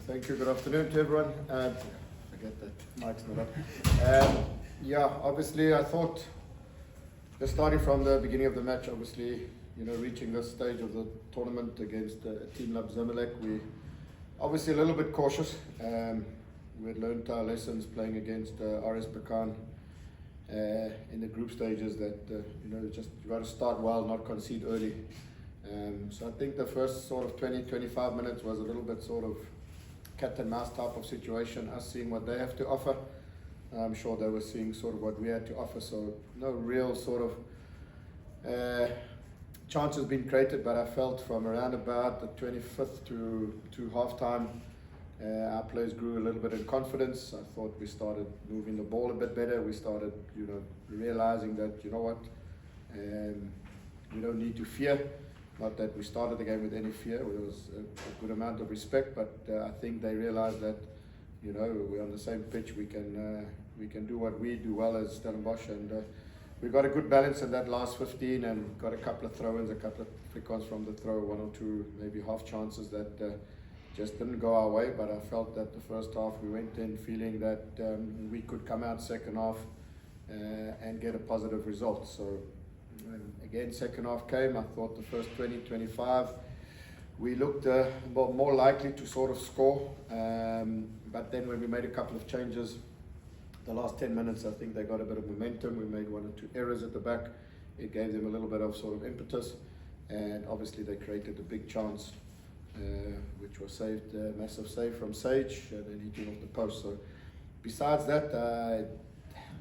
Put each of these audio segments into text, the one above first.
Thank you. Good afternoon to everyone. Forget that mic's not up. Yeah, obviously, I thought, just starting from the beginning of the match, obviously, reaching this stage of the tournament against a team like Zamalek, we obviously a little bit cautious. We had learned our lessons playing against RS Pekan in the group stages that just you got to start well, not concede early. So I think the first sort of 20-25 minutes was a little bit sort of cat and mouse type of situation, us seeing what they have to offer. I'm sure they were seeing sort of what we had to offer, so no real sort of chances being created, but I felt from around about the 25th to half time, our players grew a little bit in confidence. I thought we started moving the ball a bit better. We started, realizing that, we don't need to fear. Not that we started the game with any fear. There was a good amount of respect, but I think they realized that, we're on the same pitch. We can do what we do well as Stellenbosch, and we got a good balance in that last 15, and got a couple of throw-ins, a couple of flick-ons from the throw, one or two maybe half chances that just didn't go our way. But I felt that the first half we went in feeling that we could come out second half and get a positive result. So again, second half came. I thought the first 20-25 we looked more likely to sort of score, but then when we made a couple of changes, the last 10 minutes, I think they got a bit of momentum. We made one or two errors at the back. It gave them a little bit of sort of impetus, and obviously they created a big chance, which was saved, a massive save from Sage, and then hitting off the post. So besides that, I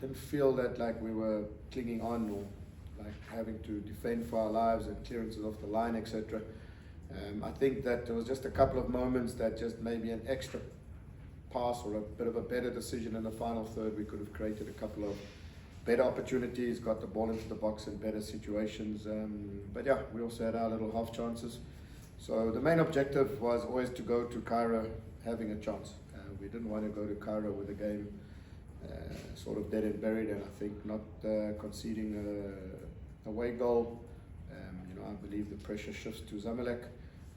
didn't feel that like we were clinging on or like having to defend for our lives and clearances off the line, etc. I think that there was just a couple of moments that just maybe an extra pass or a bit of a better decision in the final third, we could have created a couple of better opportunities, got the ball into the box in better situations. But yeah, we also had our little half chances. So the main objective was always to go to Cairo having a chance. We didn't want to go to Cairo with the game sort of dead and buried, and I think not conceding a away goal. I believe the pressure shifts to Zamalek.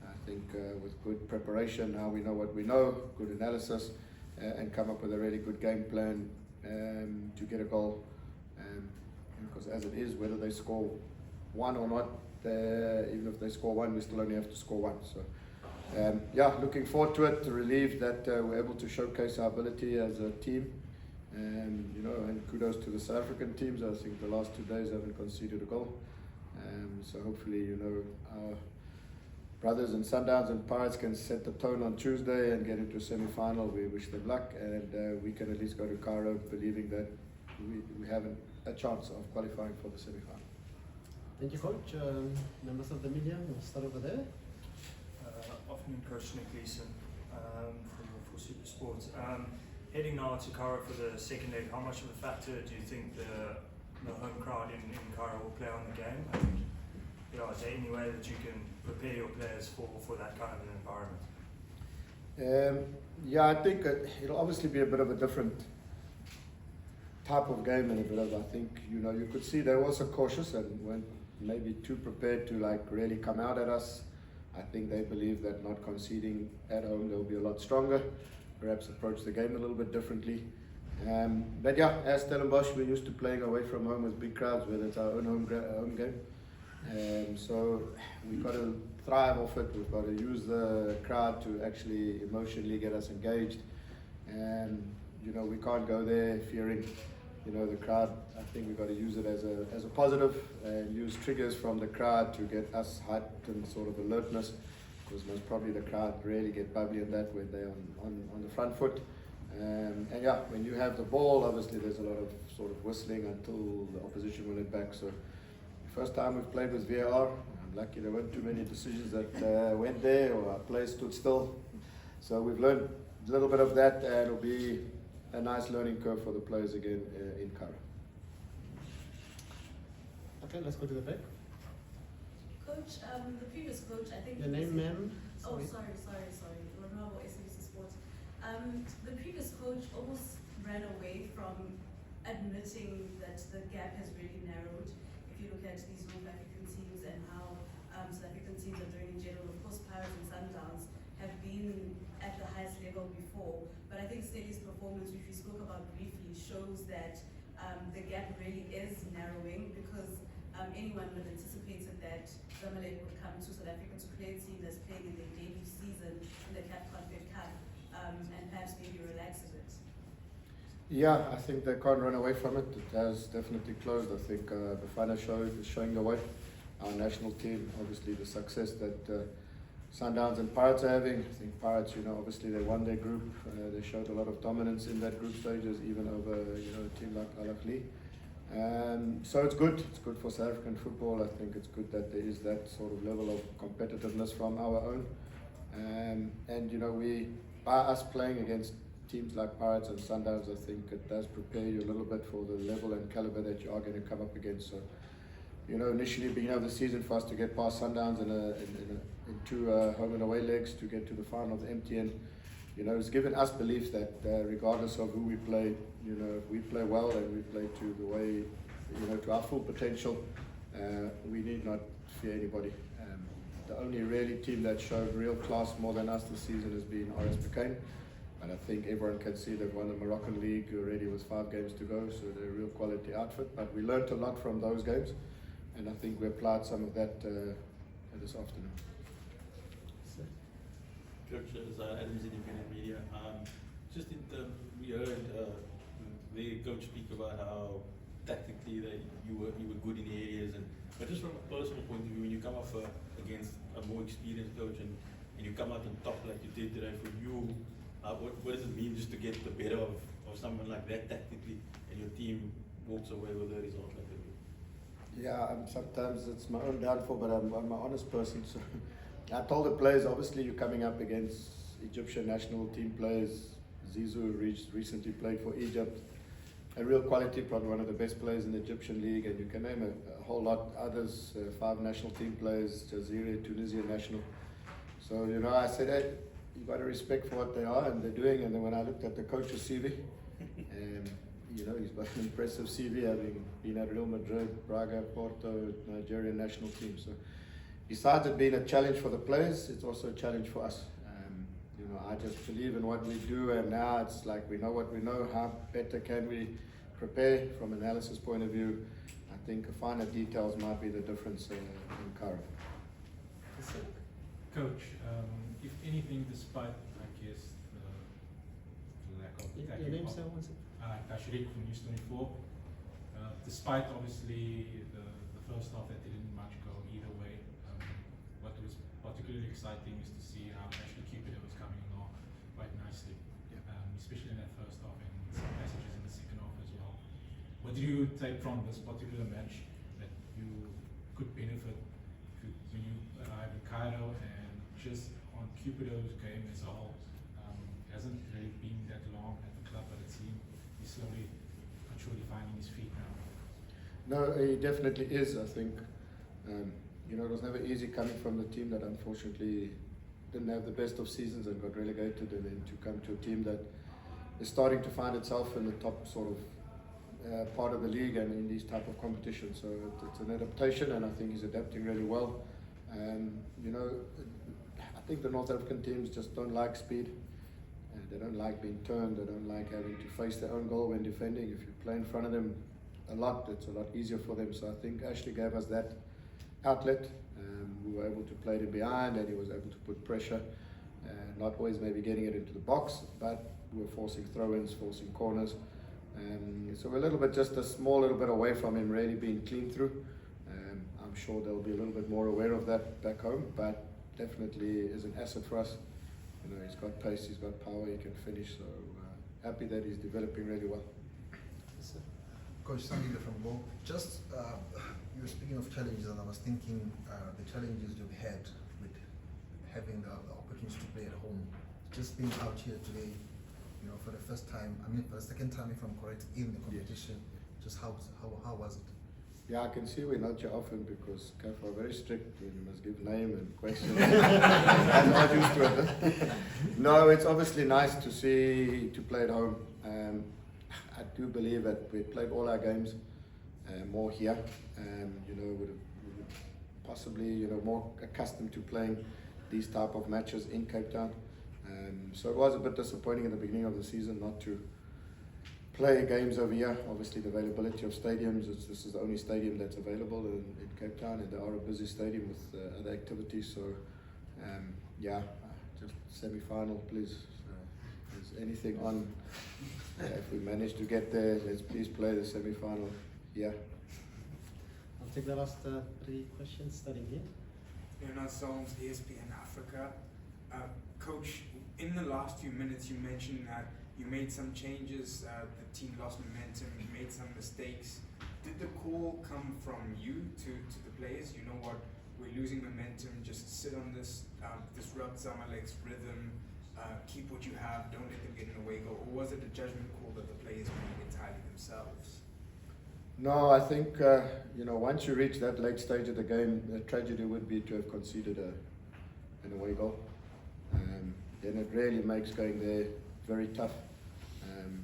I think with good preparation, now we know what we know, good analysis, and come up with a really good game plan to get a goal. Because as it is, whether they score one or not, even if they score one, we still only have to score one. So yeah, looking forward to it, relieved that we're able to showcase our ability as a team. And kudos to the South African teams. I think the last 2 days haven't conceded a goal. So hopefully, our brothers and Sundowns and Pirates can set the tone on Tuesday and get into a semi-final. We wish them luck, and we can at least go to Cairo believing that we have a chance of qualifying for the semi-final. Thank you, Coach. Members of the media, we'll start over there. Afternoon, Coach Nick Leeson for Super Sports. Heading now to Cairo for the second leg, how much of a factor do you think the home crowd in Cairo will play on the game? And is there any way that you can prepare your players for that kind of an environment? Yeah, I think it'll obviously be a bit of a different type of game, and a bit of, I think, you could see they were also cautious and weren't maybe too prepared to like really come out at us. I think they believe that not conceding at home, they'll be a lot stronger. Perhaps approach the game a little bit differently. But yeah, as Stellenbosch, we're used to playing away from home with big crowds, whether it's our own home game. So we've got to thrive off it. We've got to use the crowd to actually emotionally get us engaged. And we can't go there fearing, the crowd. I think we've got to use it as a positive and use triggers from the crowd to get us hyped and sort of alertness. Because most probably the crowd really get bubbly in that when they're on the front foot. And yeah, when you have the ball, obviously there's a lot of sort of whistling until the opposition will it back. So first time we've played with VAR, I'm lucky there weren't too many decisions that went there or our players stood still. So we've learned a little bit of that, and it'll be a nice learning curve for the players again in Cairo. Okay, let's go to the back. Coach, the previous coach, I think... Your name, ma'am? Oh, sorry. Ronaldo, SABC Sports. The previous coach almost ran away from admitting that the gap has really narrowed. If you look at these North African teams and how South African teams are doing in general, of course, Pirates and Sundowns have been at the highest level performance, which we spoke about briefly, shows that the gap really is narrowing, because anyone would have anticipated that Zamalek would come to South Africa to play a team that's playing in their debut season in the CAF Confederation Cup, and perhaps maybe relax a bit. Yeah, I think they can't run away from it. It has definitely closed. I think the final show is showing the way. Our national team, obviously the success that Sundowns and Pirates are having. I think Pirates, obviously they won their group. They showed a lot of dominance in that group stages, even over, a team like Al Ahly. So it's good. It's good for South African football. I think it's good that there is that sort of level of competitiveness from our own. And by us playing against teams like Pirates and Sundowns, I think it does prepare you a little bit for the level and caliber that you are going to come up against. So, initially beginning of the season for us to get past Sundowns in two home and away legs to get to the final of the MTN, it's given us belief that regardless of who we play, if we play well and we play to the way, to our full potential, we need not fear anybody. The only really team that showed real class more than us this season has been RS Berkane. And I think everyone can see they've won the Moroccan League already with 5 games to go, so they're a real quality outfit. But we learnt a lot from those games, and I think we applied some of that this afternoon. Coach, Adams Independent Media. Just in terms, we heard the coach speak about how tactically that you were good in the areas, but just from a personal point of view, when you come off against a more experienced coach and you come out on top like you did today, for you, what does it mean just to get the better of someone like that tactically, and your team walks away with a result like that? Yeah, sometimes it's my own downfall, but I'm an honest person. So I told the players, obviously you're coming up against Egyptian national team players. Zizou recently played for Egypt. A real quality, probably one of the best players in the Egyptian league, and you can name a whole lot others, 5 national team players, Jazeera, Tunisian national. So, I said, hey, you got to respect for what they are and they're doing. And then when I looked at the coach's CV, and he's got an impressive CV, having been at Real Madrid, Braga, Porto, Nigerian national team. So besides it being a challenge for the players, it's also a challenge for us. I just believe in what we do, and now it's like we know what we know. How better can we prepare from an analysis point of view? I think finer details might be the difference in Cairo. Coach, if anything, despite, I guess, the lack of Your name, sir, once again? Tashirik from News 24, despite obviously the first half that didn't much go either way, what was particularly exciting is to see how Ashley Cupid was coming along quite nicely, especially in that first half and some passages in the second half as well. What did you take from this particular match that you could benefit when you arrive in Cairo, and just on Cupido's game as a whole? It hasn't really been that long at the club, but it seems he's slowly but surely finding his feet now. No, he definitely is. I think, it was never easy coming from the team that unfortunately didn't have the best of seasons and got relegated, and then to come to a team that is starting to find itself in the top sort of part of the league and in these type of competitions. So it's an adaptation, and I think he's adapting really well. I think the North African teams just don't like speed. They don't like being turned. They don't like having to face their own goal when defending. If you play in front of them a lot, it's a lot easier for them. So I think Ashley gave us that outlet. We were able to play it in behind, and he was able to put pressure. Not always maybe getting it into the box, but we were forcing throw-ins, forcing corners. So we're a little bit, just a small little bit away from him really being clean through. I'm sure they'll be a little bit more aware of that back home, but definitely is an asset for us. He's got pace, he's got power, he can finish, so happy that he's developing really well. Yes, sir. Coach Sandile from Go. Just, you were speaking of challenges, and I was thinking the challenges you've had with having the opportunity to play at home. Just being out here today, for the first time, for the second time, if I'm correct, in the competition, just how was it? Yeah, I can see we note you often because CAF are very strict. You must give name and question. I'm not used to it. No, it's obviously nice to play at home. I do believe that we played all our games more here. Would possibly more accustomed to playing these type of matches in Cape Town. So it was a bit disappointing in the beginning of the season not to play games over here. Obviously, the availability of stadiums, this is the only stadium that's available in Cape Town, and they are a busy stadium with other activities. So, yeah, just semi-final, please. Is anything on? If we manage to get there, let's please play the semi-final. Yeah. I'll take the last 3 questions starting here. Leonard Solms, ESPN Africa. Coach, in the last few minutes you mentioned that you made some changes, the team lost momentum, you made some mistakes. Did the call come from you to the players? You know what, we're losing momentum, just sit on this, disrupt Zamalek's rhythm, keep what you have, don't let them get in the way goal? Or was it a judgment call that the players made entirely themselves? No, I think, once you reach that late stage of the game, the tragedy would be to have conceded an away goal. Then it really makes going there very tough.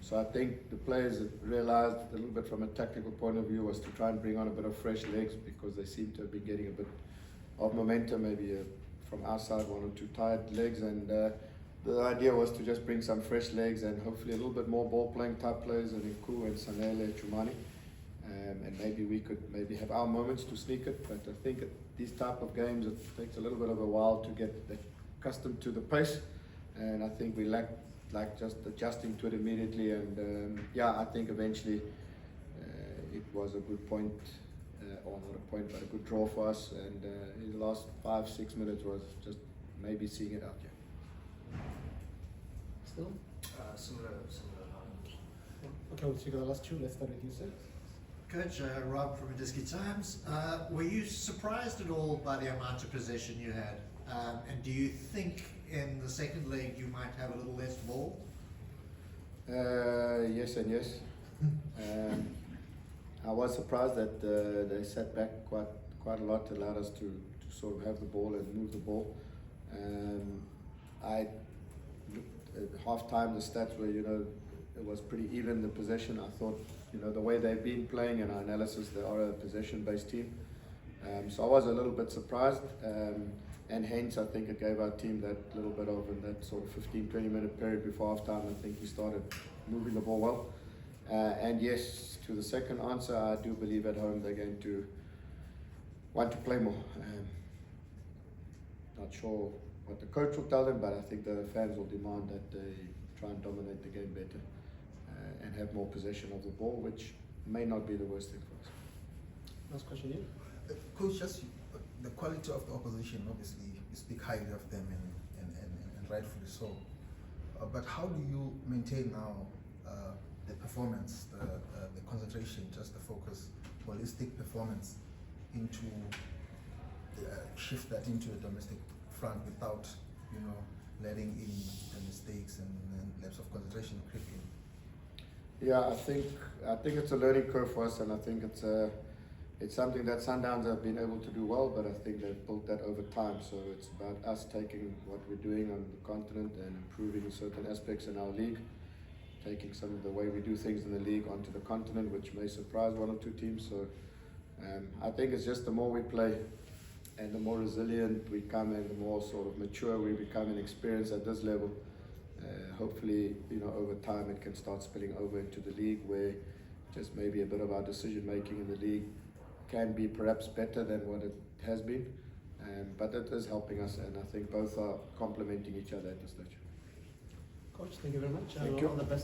So I think the players realized a little bit from a tactical point of view was to try and bring on a bit of fresh legs, because they seem to have been getting a bit of momentum, maybe from our side, 1 or 2 tired legs, and the idea was to just bring some fresh legs and hopefully a little bit more ball playing type players, and Nku and Sanele, Chumani. And maybe we could have our moments to sneak it, but I think at these type of games it takes a little bit of a while to get accustomed to the pace, and I think we lacked just adjusting to it immediately, and I think eventually it was a good point, or not a point but a good draw for us, and in the last 5-6 minutes was just maybe seeing it out here. Still? Similar. Okay, we'll take the last 2. Let's start with you, sir. Coach, Rob from Adiski Times. Were you surprised at all by the amount of possession you had? And do you think in the second leg you might have a little less ball? Yes and yes. I was surprised that they sat back quite a lot, allowed us to sort of have the ball and move the ball. I looked at half-time, the stats were, it was pretty even, the possession. I thought, the way they've been playing in our analysis, they are a possession-based team. So I was a little bit surprised, and hence I think it gave our team that little bit of, in that sort of 15-20 minute period before half-time, I think we started moving the ball well. And yes, to the second answer, I do believe at home they're going to want to play more. Not sure what the coach will tell them, but I think the fans will demand that they try and dominate the game better and have more possession of the ball, which may not be the worst thing for us. Last question here. Coach, just the quality of the opposition, obviously, you speak highly of them and rightfully so. But how do you maintain now the performance, the concentration, just the focus, holistic performance into shift that into a domestic front without, letting in the mistakes and lapse of concentration creep in? Yeah, I think it's a learning curve for us, and I think it's something that Sundowns have been able to do well, but I think they've built that over time. So it's about us taking what we're doing on the continent and improving certain aspects in our league, taking some of the way we do things in the league onto the continent, which may surprise 1 or 2 teams. So I think it's just the more we play and the more resilient we become and the more sort of mature we become and experienced at this level, hopefully, over time it can start spilling over into the league, where just maybe a bit of our decision making in the league can be perhaps better than what it has been. But it is helping us, and I think both are complementing each other at this stage. Coach, thank you very much. Thank you. All the best.